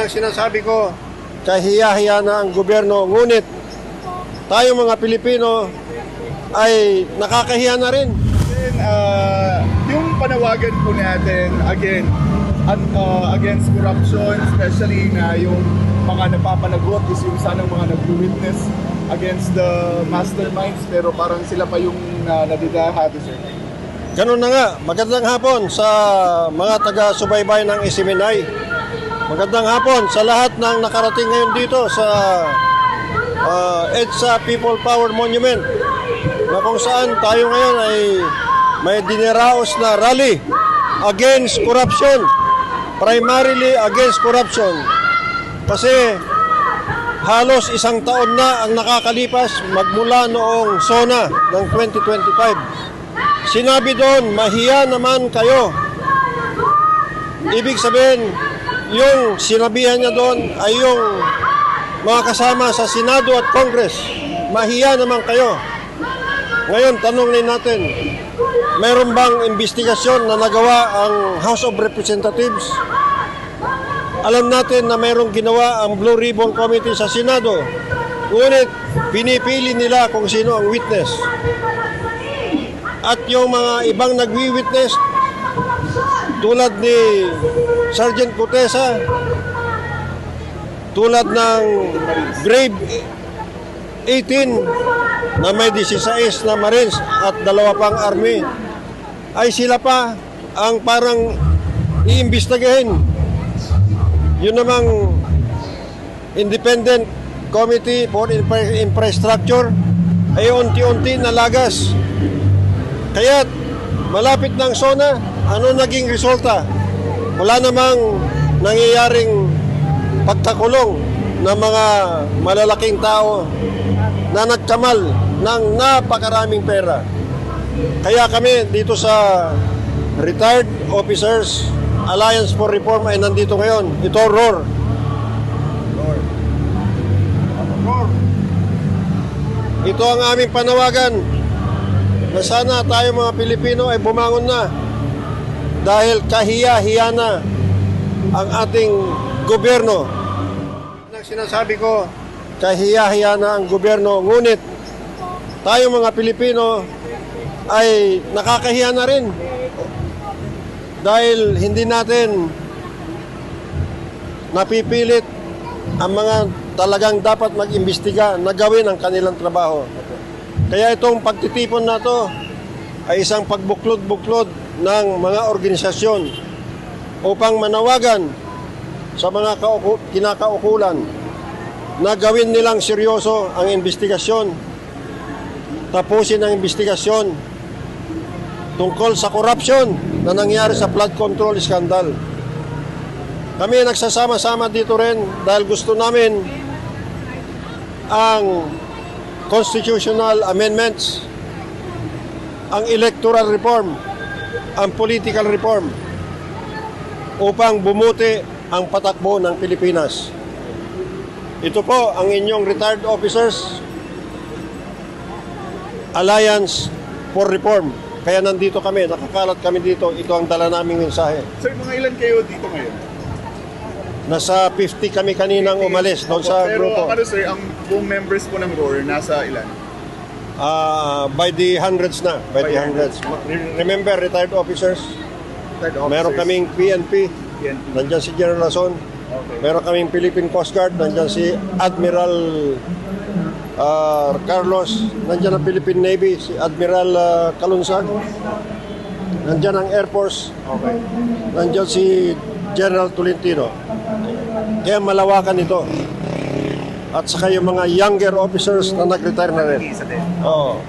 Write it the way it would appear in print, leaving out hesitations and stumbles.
ng sinasabi ko, kahiya-hiya na ang gobyerno, ngunit tayo mga Pilipino ay nakakahiya na rin. Then, yung panawagan po natin against corruption, especially na yung mga napapanagot is yung sanang mga nag-witness against the masterminds, pero parang sila pa yung nadidahado, sir. Ganun na nga, magandang hapon sa mga taga-subaybay ng SMNI. Magandang hapon sa lahat ng nakarating ngayon dito sa EDSA People Power Monument, na kung saan tayo ngayon ay may dineraos na rally against corruption, primarily against corruption. Kasi halos isang taon na ang nakakalipas magmula noong SONA ng 2025. Sinabi doon, mahiya naman kayo. Ibig sabihin, yung sinabihan niya doon ay yung mga kasama sa Senado at Congress. Mahiya naman kayo. Ngayon, tanongin natin, mayroon bang investigasyon na nagawa ang House of Representatives? Alam natin na mayroong ginawa ang Blue Ribbon Committee sa Senado. Ngunit, pinipili nila kung sino ang witness. At yung mga ibang nagwi-witness, tulad ni Sergeant Cutesa, tulad ng Grade 18 na may 16 na Marines at 2 pang Army, ay sila pa ang parang iimbestigahin. Yun namang Independent Committee for Infrastructure ay unti-unti nalagas. Kaya malapit ng SONA, ano naging resulta? Wala namang nangyayaring pagkakulong ng mga malalaking tao na nagkamal ng napakaraming pera. Kaya kami dito sa Retired Officers Alliance for Reform ay nandito ngayon. Ito, ROAR. Ito ang aming panawagan na sana tayo mga Pilipino ay bumangon na dahil kahiya-hiya na ang ating gobyerno. Sinasabi ko, kahiya-hiya na ang gobyerno, ngunit tayo mga Pilipino ay nakakahiya na rin dahil hindi natin napipilit ang mga talagang dapat mag-imbestiga na gawin ang kanilang trabaho. Kaya itong pagtitipon na to ay isang pagbuklod-buklod ng mga organisasyon upang manawagan sa mga kinakaukulan na gawin nilang seryoso ang investigasyon, tapusin ang investigasyon tungkol sa corruption na nangyari sa flood control scandal. Kami nagsasama-sama dito rin dahil gusto namin ang constitutional amendments, ang electoral reform, ang political reform upang bumuti ang patakbo ng Pilipinas. Ito po ang inyong Retired Officers Alliance for Reform. Kaya nandito kami, nakakalat kami dito. Ito ang dala naming mensahe. Sir, mga ilan kayo dito ngayon? Nasa 50 kami kaninang umalis doon sa grupo. Pero sir, ang buong members po ng ROAR, nasa ilan? By the hundreds na. By the hundreds. Remember, retired officers? Meron kaming PNP. Nandiyan si General Lason. Okay. Meron kaming Philippine Coast Guard. Nandiyan si Admiral Carlos. Nandiyan ang Philippine Navy, si Admiral Kalunsag. Nandiyan ang Air Force. Okay. Nandiyan si General Tolentino. Kaya malawakan ito. At saka yung mga younger officers na nag-retire na rin. Oo.